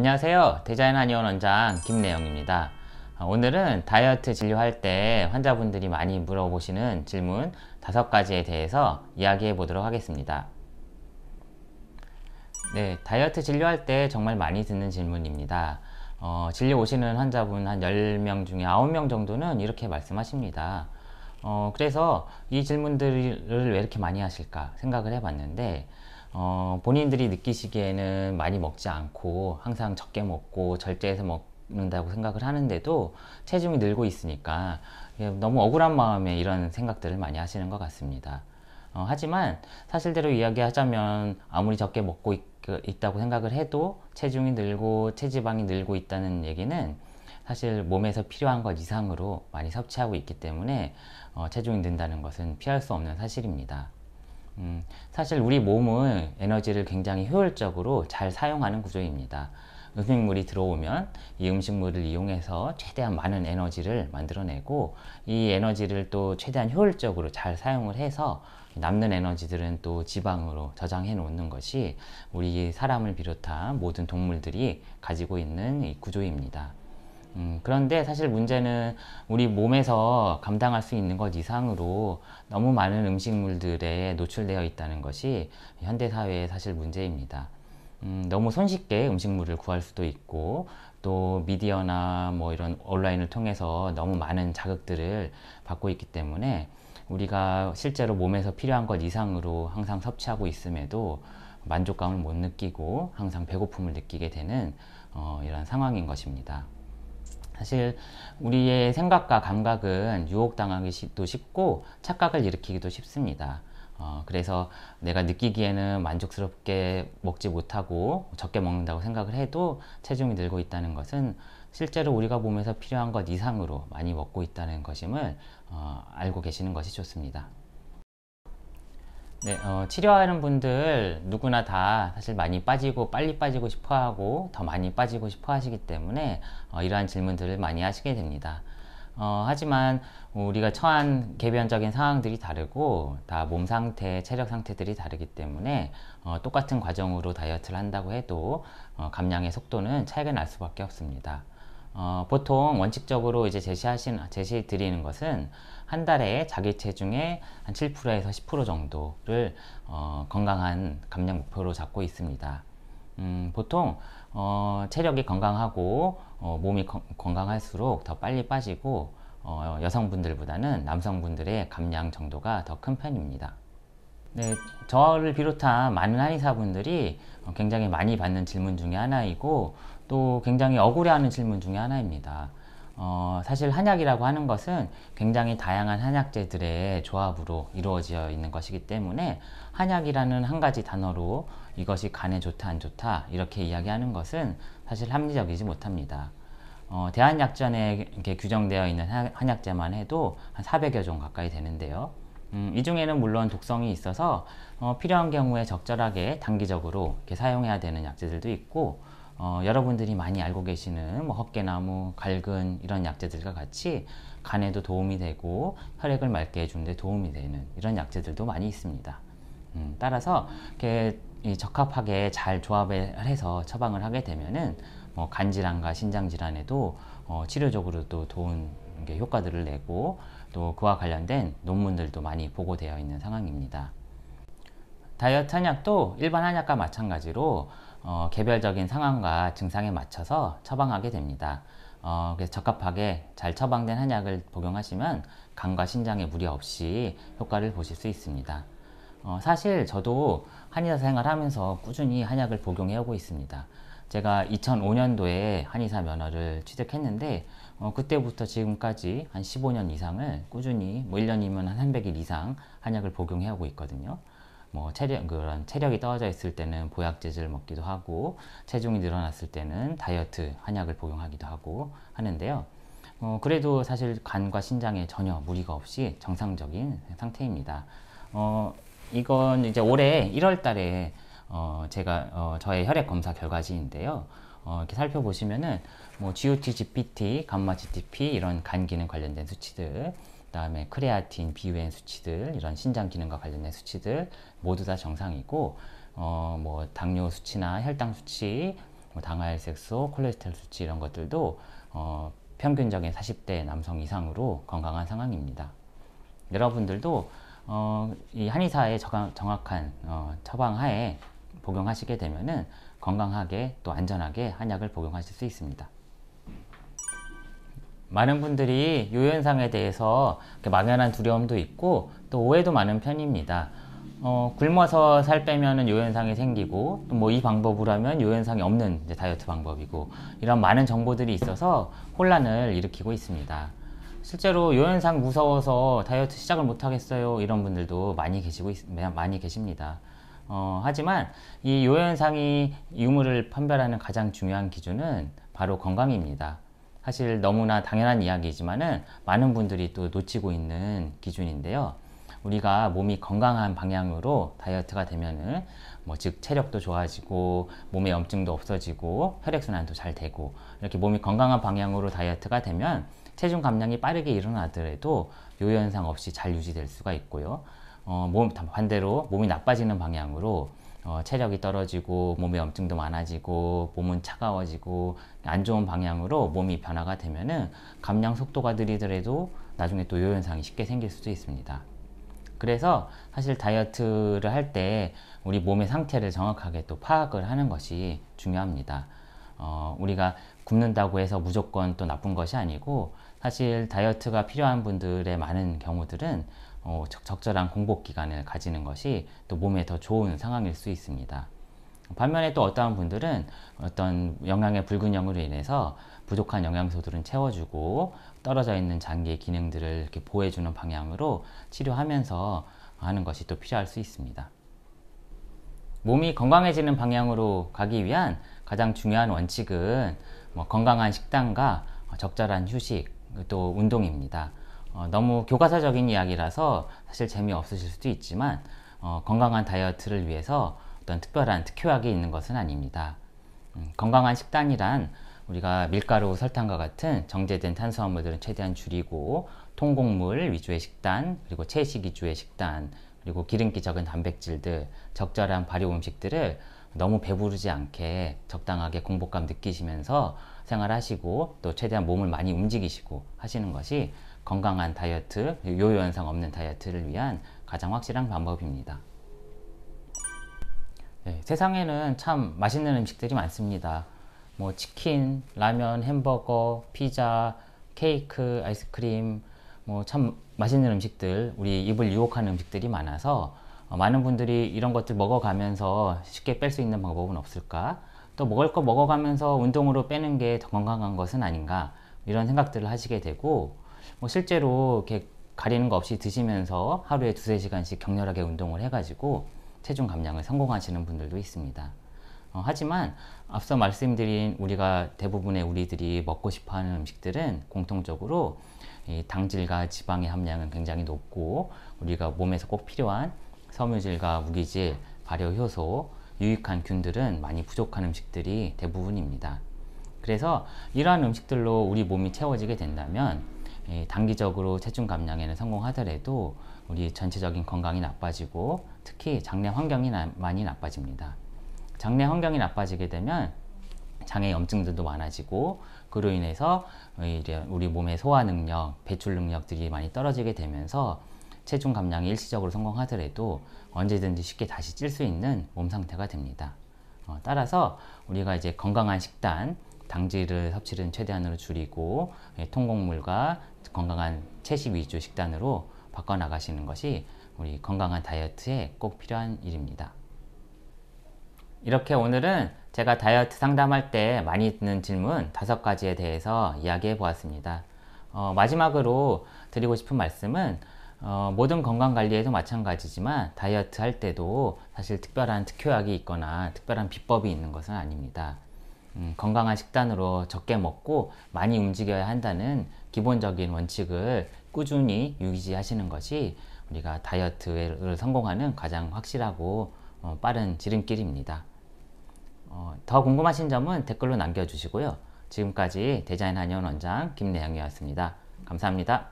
안녕하세요. 디자인 한의원 원장 김내영입니다. 오늘은 다이어트 진료할 때 환자분들이 많이 물어보시는 질문 5가지에 대해서 이야기해 보도록 하겠습니다. 네, 다이어트 진료할 때 정말 많이 듣는 질문입니다. 진료 오시는 환자분 한 10명 중에 9명 정도는 이렇게 말씀하십니다. 그래서 이 질문들을 왜 이렇게 많이 하실까 생각을 해봤는데, 본인들이 느끼시기에는 많이 먹지 않고 항상 적게 먹고 절제해서 먹는다고 생각을 하는데도 체중이 늘고 있으니까 너무 억울한 마음에 이런 생각들을 많이 하시는 것 같습니다. 하지만 사실대로 이야기하자면 아무리 적게 먹고 있다고 생각을 해도 체중이 늘고 체지방이 늘고 있다는 얘기는 사실 몸에서 필요한 것 이상으로 많이 섭취하고 있기 때문에 체중이 는다는 것은 피할 수 없는 사실입니다. 사실 우리 몸은 에너지를 굉장히 효율적으로 잘 사용하는 구조입니다. 음식물이 들어오면 이 음식물을 이용해서 최대한 많은 에너지를 만들어내고, 이 에너지를 또 최대한 효율적으로 잘 사용을 해서 남는 에너지들은 또 지방으로 저장해 놓는 것이 우리 사람을 비롯한 모든 동물들이 가지고 있는 이 구조입니다. 그런데 사실 문제는 우리 몸에서 감당할 수 있는 것 이상으로 너무 많은 음식물들에 노출되어 있다는 것이 현대사회의 사실 문제입니다. 너무 손쉽게 음식물을 구할 수도 있고, 또 미디어나 뭐 이런 온라인을 통해서 너무 많은 자극들을 받고 있기 때문에 우리가 실제로 몸에서 필요한 것 이상으로 항상 섭취하고 있음에도 만족감을 못 느끼고 항상 배고픔을 느끼게 되는 이런 상황인 것입니다. 사실 우리의 생각과 감각은 유혹당하기도 쉽고 착각을 일으키기도 쉽습니다. 그래서 내가 느끼기에는 만족스럽게 먹지 못하고 적게 먹는다고 생각을 해도 체중이 늘고 있다는 것은 실제로 우리가 몸에서 필요한 것 이상으로 많이 먹고 있다는 것임을 알고 계시는 것이 좋습니다. 네, 치료하는 분들 누구나 다 사실 많이 빠지고 빨리 빠지고 싶어 하고 더 많이 빠지고 싶어 하시기 때문에 이러한 질문들을 많이 하시게 됩니다. 하지만 우리가 처한 개변적인 상황들이 다르고 다 몸 상태, 체력 상태들이 다르기 때문에 똑같은 과정으로 다이어트를 한다고 해도 감량의 속도는 차이가 날 수밖에 없습니다. 보통 원칙적으로 이제 제시 드리는 것은 한 달에 자기 체중의 한 7%에서 10% 정도를 건강한 감량 목표로 잡고 있습니다. 보통 체력이 건강하고 몸이 건강할수록 더 빨리 빠지고 여성분들보다는 남성분들의 감량 정도가 더 큰 편입니다. 네, 저를 비롯한 많은 한의사분들이 굉장히 많이 받는 질문 중에 하나이고, 또 굉장히 억울해하는 질문 중에 하나입니다. 사실 한약이라고 하는 것은 굉장히 다양한 한약재들의 조합으로 이루어져 있는 것이기 때문에 한약이라는 한 가지 단어로 이것이 간에 좋다 안 좋다 이렇게 이야기하는 것은 사실 합리적이지 못합니다. 대한약전에 이렇게 규정되어 있는 한약재만 해도 한 400여 종 가까이 되는데요. 이 중에는 물론 독성이 있어서 필요한 경우에 적절하게 단기적으로 이렇게 사용해야 되는 약재들도 있고, 여러분들이 많이 알고 계시는 뭐 헛개나무, 갈근 이런 약재들과 같이 간에도 도움이 되고 혈액을 맑게 해주는 데 도움이 되는 이런 약재들도 많이 있습니다. 따라서 이렇게 적합하게 잘 조합을 해서 처방을 하게 되면은 뭐 간질환과 신장질환에도 치료적으로도 좋은 효과들을 내고, 또 그와 관련된 논문들도 많이 보고되어 있는 상황입니다. 다이어트 한약도 일반 한약과 마찬가지로 개별적인 상황과 증상에 맞춰서 처방하게 됩니다. 그래서 적합하게 잘 처방된 한약을 복용하시면 간과 신장에 무리 없이 효과를 보실 수 있습니다. 사실 저도 한의사 생활하면서 꾸준히 한약을 복용해 오고 있습니다. 제가 2005년도에 한의사 면허를 취득했는데 그때부터 지금까지 한 15년 이상을 꾸준히, 뭐 1년이면 한 300일 이상 한약을 복용해 오고 있거든요. 뭐 그런 체력이 떨어져 있을 때는 보약제를 먹기도 하고, 체중이 늘어났을 때는 다이어트 한약을 복용하기도 하고 하는데요. 그래도 사실 간과 신장에 전혀 무리가 없이 정상적인 상태입니다. 이건 이제 올해 1월 달에 제가 저의 혈액 검사 결과지인데요. 이렇게 살펴보시면은 뭐 GOT, GPT, 감마 GTP 이런 간 기능 관련된 수치들, 그다음에 크레아틴, 비유엔 수치들, 이런 신장 기능과 관련된 수치들 모두 다 정상이고, 뭐 당뇨 수치나 혈당 수치, 뭐 당화혈색소, 콜레스테롤 수치 이런 것들도 평균적인 40대 남성 이상으로 건강한 상황입니다. 여러분들도 이 한의사의 정확한 처방 하에 복용하시게 되면은 건강하게 또 안전하게 한약을 복용하실 수 있습니다. 많은 분들이 요요현상에 대해서 막연한 두려움도 있고 또 오해도 많은 편입니다. 굶어서 살 빼면은 요요현상이 생기고 또 뭐 이 방법으로 하면 요요현상이 없는 이제 다이어트 방법이고 이런 많은 정보들이 있어서 혼란을 일으키고 있습니다. 실제로 요요현상 무서워서 다이어트 시작을 못 하겠어요 이런 분들도 많이 계십니다. 하지만 이 요요현상이 유무를 판별하는 가장 중요한 기준은 바로 건강입니다. 사실 너무나 당연한 이야기지만은 많은 분들이 또 놓치고 있는 기준인데요. 우리가 몸이 건강한 방향으로 다이어트가 되면은 즉 체력도 좋아지고 몸에 염증도 없어지고 혈액순환도 잘 되고 이렇게 몸이 건강한 방향으로 다이어트가 되면 체중 감량이 빠르게 일어나더라도 요요 현상 없이 잘 유지될 수가 있고요. 반대로 몸이 나빠지는 방향으로 체력이 떨어지고 몸에 염증도 많아지고 몸은 차가워지고 안 좋은 방향으로 몸이 변화가 되면은 감량 속도가 느리더라도 나중에 또 요요 현상이 쉽게 생길 수도 있습니다. 그래서 사실 다이어트를 할 때 우리 몸의 상태를 정확하게 또 파악을 하는 것이 중요합니다. 우리가 굶는다고 해서 무조건 또 나쁜 것이 아니고 사실 다이어트가 필요한 분들의 많은 경우들은 적절한 공복 기간을 가지는 것이 또 몸에 더 좋은 상황일 수 있습니다. 반면에 또 어떠한 분들은 어떤 영양의 불균형으로 인해서 부족한 영양소들은 채워주고 떨어져 있는 장기의 기능들을 이렇게 보호해주는 방향으로 치료하면서 하는 것이 또 필요할 수 있습니다. 몸이 건강해지는 방향으로 가기 위한 가장 중요한 원칙은 건강한 식단과 적절한 휴식, 또 운동입니다. 너무 교과서적인 이야기라서 사실 재미없으실 수도 있지만 건강한 다이어트를 위해서 어떤 특별한 특효약이 있는 것은 아닙니다. 건강한 식단이란 우리가 밀가루, 설탕과 같은 정제된 탄수화물들은 최대한 줄이고 통곡물 위주의 식단, 그리고 채식 위주의 식단, 그리고 기름기 적은 단백질들, 적절한 발효 음식들을 너무 배부르지 않게 적당하게 공복감 느끼시면서 생활하시고 또 최대한 몸을 많이 움직이시고 하시는 것이 건강한 다이어트, 요요 현상 없는 다이어트를 위한 가장 확실한 방법입니다. 네, 세상에는 참 맛있는 음식들이 많습니다. 치킨, 라면, 햄버거, 피자, 케이크, 아이스크림, 참 맛있는 음식들, 우리 입을 유혹하는 음식들이 많아서 많은 분들이 이런 것들 먹어가면서 쉽게 뺄 수 있는 방법은 없을까? 또 먹을 거 먹어가면서 운동으로 빼는 게 더 건강한 것은 아닌가? 이런 생각들을 하시게 되고 실제로 이렇게 가리는 거 없이 드시면서 하루에 2~3시간씩 격렬하게 운동을 해가지고 체중 감량을 성공하시는 분들도 있습니다. 하지만 앞서 말씀드린 우리가 대부분의 우리들이 먹고 싶어하는 음식들은 공통적으로 이 당질과 지방의 함량은 굉장히 높고 우리가 몸에서 꼭 필요한 섬유질과 무기질, 발효효소, 유익한 균들은 많이 부족한 음식들이 대부분입니다. 그래서 이러한 음식들로 우리 몸이 채워지게 된다면 단기적으로 체중 감량에는 성공하더라도 우리 전체적인 건강이 나빠지고 특히 장내 환경이 많이 나빠집니다. 장내 환경이 나빠지게 되면 장에 염증들도 많아지고 그로 인해서 우리 몸의 소화 능력, 배출 능력들이 많이 떨어지게 되면서 체중 감량이 일시적으로 성공하더라도 언제든지 쉽게 다시 찔 수 있는 몸 상태가 됩니다. 따라서 우리가 이제 건강한 식단, 당질을 섭취를 최대한으로 줄이고 통곡물과 건강한 채식 위주 식단으로 바꿔나가시는 것이 우리 건강한 다이어트에 꼭 필요한 일입니다. 이렇게 오늘은 제가 다이어트 상담할 때 많이 듣는 질문 5가지에 대해서 이야기해 보았습니다. 마지막으로 드리고 싶은 말씀은 모든 건강관리에도 마찬가지지만 다이어트 할 때도 사실 특별한 특효약이 있거나 특별한 비법이 있는 것은 아닙니다. 건강한 식단으로 적게 먹고 많이 움직여야 한다는 기본적인 원칙을 꾸준히 유지하시는 것이 우리가 다이어트를 성공하는 가장 확실하고 빠른 지름길입니다. 더 궁금하신 점은 댓글로 남겨주시고요. 지금까지 대자연 한의원 원장 김래영이었습니다. 감사합니다.